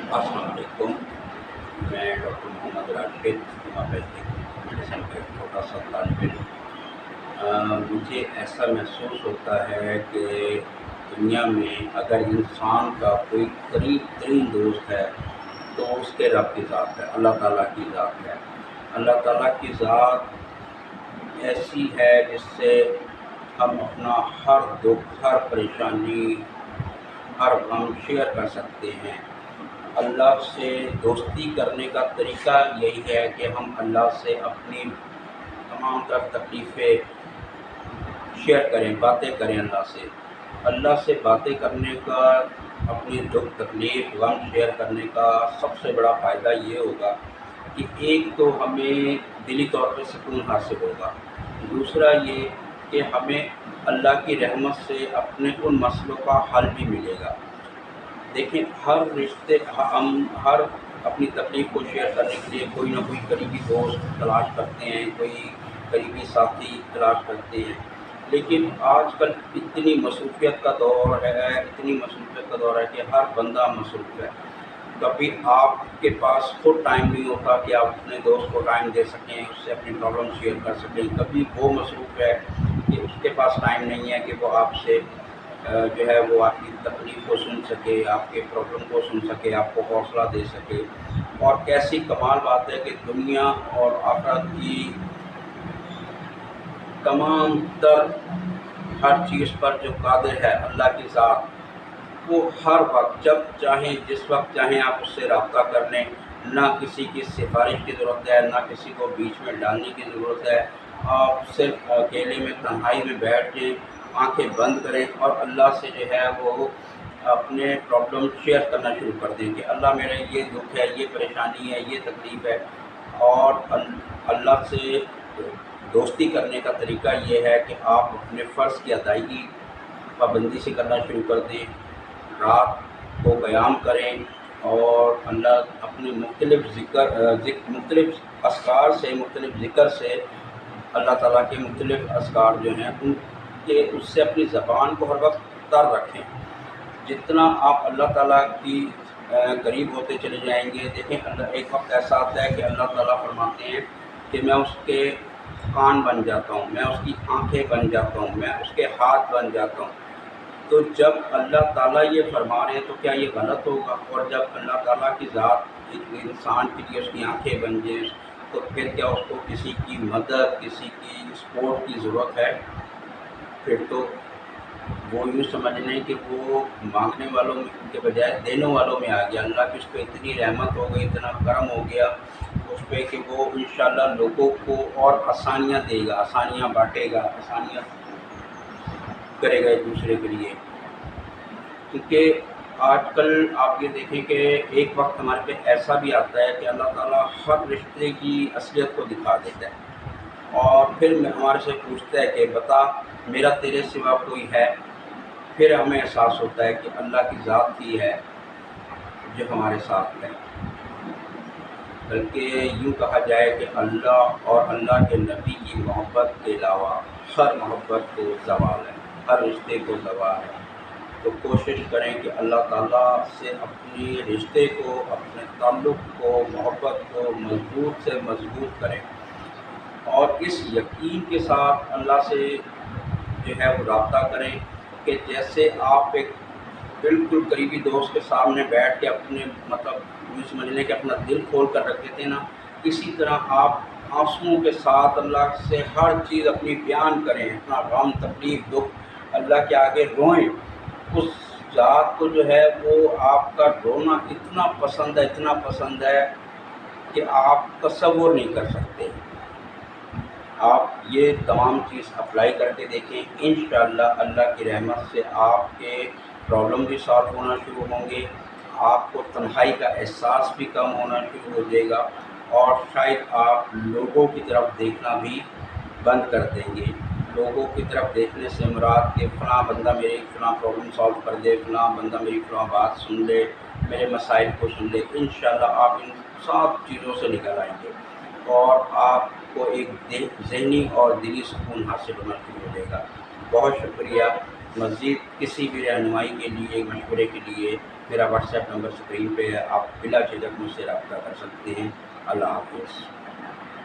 अस्सलाम वालेकुम। मैं doctor Mohammad Rashid homeopathic medicine का एक छोटा सा तालिब इल्म। मुझे ऐसा महसूस होता है कि दुनिया में अगर इंसान का कोई करीब तरीन दोस्त है तो उसके रब की ज़ात है, अल्लाह ताला की ज़ात है। अल्लाह ताला की ज़ात ऐसी है जिससे हम अपना हर दुख, हर परेशानी, हर गम शेयर कर सकते हैं। अल्लाह से दोस्ती करने का तरीका यही है कि हम अल्लाह से अपनी तमाम तर तकलीफ़ें शेयर करें, बातें करें अल्लाह से। अल्लाह से बातें करने का, अपनी दुख तकलीफ़ गम शेयर करने का सबसे बड़ा फ़ायदा ये होगा कि एक तो हमें दिली तौर पे सुकून हासिल होगा, दूसरा ये कि हमें अल्लाह की रहमत से अपने उन मसलों का हल भी मिलेगा। देखें, हर रिश्ते हम हर अपनी तकलीफ़ को शेयर करने के लिए कोई ना कोई करीबी दोस्त तलाश करते हैं, कोई करीबी साथी तलाश करते हैं। लेकिन आजकल इतनी मसरूफ़ियत का दौर है, इतनी मसरूफ़ियत का दौर है कि हर बंदा मसरूफ़ है। कभी आपके पास खुद टाइम नहीं होता कि आप अपने दोस्त को टाइम दे सकें, उससे अपनी प्रॉब्लम शेयर कर सकें। कभी वो मसरूफ़ है कि उसके पास टाइम नहीं है कि वो आपसे जो है वो आपकी तकलीफ़ को सुन सके, आपके प्रॉब्लम को सुन सके, आपको हौसला दे सके। और कैसी कमाल बात है कि दुनिया और आखिरत की तमाम तर हर चीज़ पर जो कादिर है अल्लाह की ज़ात, वो हर वक्त जब चाहें जिस वक्त चाहें आप उससे रब्ता कर लें। ना किसी की सिफारिश की ज़रूरत है, ना किसी को बीच में डालने की ज़रूरत है। आप सिर्फ अकेले में तन्हाई में बैठ जाएं, आंखें बंद करें और अल्लाह से जो है वो अपने प्रॉब्लम शेयर करना शुरू कर दें कि अल्लाह मेरा ये दुख है, ये परेशानी है, ये तकलीफ़ है। और अल्लाह से दोस्ती करने का तरीका ये है कि आप अपने फ़र्ज़ की अदायगी पाबंदी से करना शुरू कर दें। रात को क़याम करें और अल्लाह अपने मुख्तलिफ़ अस्कार से, मुख्तलिफ़ ज़िक्र से, अल्लाह ताला के मुख्तलिफ़ अस्कार जो हैं उनके उससे अपनी ज़बान को हर वक्त तर रखें। जितना आप अल्लाह ताला की करीब होते चले जाएंगे। देखें, अल्लाह एक वक्त ऐसा आता है कि अल्लाह ताला फरमाते हैं कि मैं उसके कान बन जाता हूँ, मैं उसकी आंखें बन जाता हूँ, मैं उसके हाथ बन जाता हूँ। तो जब अल्लाह ताला ये फरमा रहे हैं तो क्या ये गलत होगा? और जब अल्लाह ताला की ज़ात एक इंसान के लिए उसकी आंखें बन जाए तो फिर क्या उसको किसी की मदद, किसी की सपोर्ट की ज़रूरत है? फिर तो वो यूँ समझ लें कि वो मांगने वालों में के बजाय देने वालों में आ गया। अल्लाह की उस पर इतनी रहमत हो गई, इतना करम हो गया उस पर कि वो इंशाअल्लाह लोगों को और आसानियाँ देगा, आसानियाँ बांटेगा, आसानियाँ करेगा एक दूसरे के लिए। क्योंकि आजकल आप ये देखें कि एक वक्त हमारे पे ऐसा भी आता है कि अल्लाह ताला हर रिश्ते की असलियत को दिखा देता है और फिर हमारे से पूछता है कि बता मेरा तेरे सिवा कोई है? फिर हमें एहसास होता है कि अल्लाह की ज़ात ही है जो हमारे साथ है। बल्कि यूँ कहा जाए कि अल्लाह और अल्लाह के नबी की मोहब्बत के अलावा हर मोहब्बत को ज़वाल है, हर रिश्ते को ज़वाल है। तो कोशिश करें कि अल्लाह ताला से अपने रिश्ते को, अपने ताल्लुक़ को, मोहब्बत को मज़बूत से मज़बूत करें और इस यकीन के साथ अल्लाह से जो है वो राब्ता करें कि जैसे आप एक बिल्कुल करीबी दोस्त के सामने बैठ के अपने मतलब यूँ समझ लें कि अपना दिल खोल कर रख देते हैं ना, इसी तरह आप आंसुओं के साथ अल्लाह से हर चीज़ अपनी बयान करें, अपना गम, तकलीफ़, दुख अल्लाह के आगे रोएं। उस ज़ात को जो है वो आपका रोना इतना पसंद है, इतना पसंद है कि आप तसव्वुर नहीं कर सकते। आप ये तमाम चीज़ अप्लाई करके देखें, इंशाअल्लाह अल्लाह की रहमत से आपके प्रॉब्लम भी सॉल्व होना शुरू होंगे, आपको तन्हाई का एहसास भी कम होना शुरू हो जाएगा और शायद आप लोगों की तरफ देखना भी बंद कर देंगे। लोगों की तरफ देखने से मुराद कि फ़लाँ बंदा मेरी फ़लाँ प्रॉब्लम सॉल्व कर दे, फ़लाँ बंदा मेरी फ़लाँ बात सुन ले, मेरे मसाइल को सुन ले। इंशाअल्लाह आप इन सब चीज़ों से निकल आएंगे और आपको एक ज़हनी और दिली सुकून हासिल होना शुरू हो जाएगा। बहुत शुक्रिया। मज़ीद किसी भी रहनुमाई के लिए, मशवरे के लिए میرا واٹس ایپ نمبر اسکرین پہ ہے، آپ بلا جھجک مجھ سے رابطہ کر سکتے ہیں۔ اللہ حافظ۔